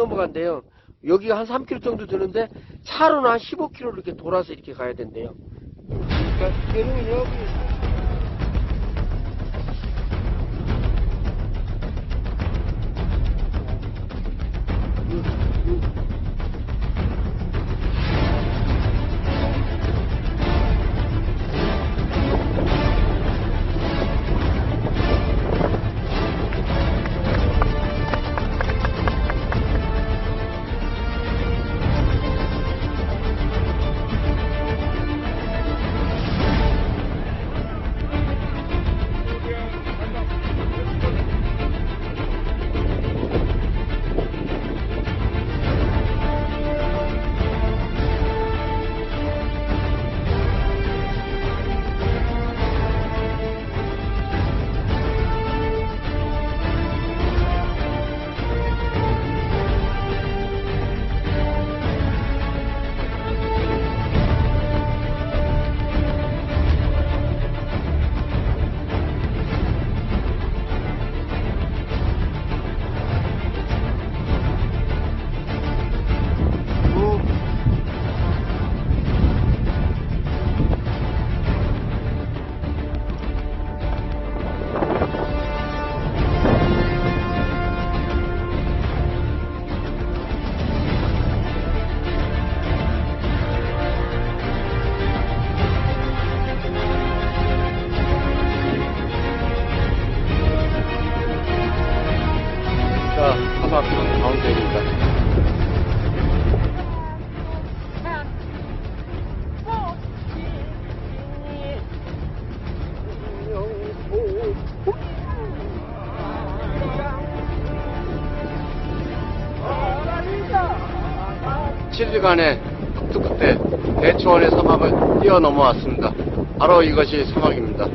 넘어간대요. 여기가 한 3km 정도 드는데 차로는 한 15km 이렇게 돌아서 이렇게 가야 된대요. 그러니까 얘는 여기 사막 가운데입니다. (7일간의) 북두 끝에 대초원의 사막을 뛰어넘어 왔습니다. 바로 이것이 사막입니다.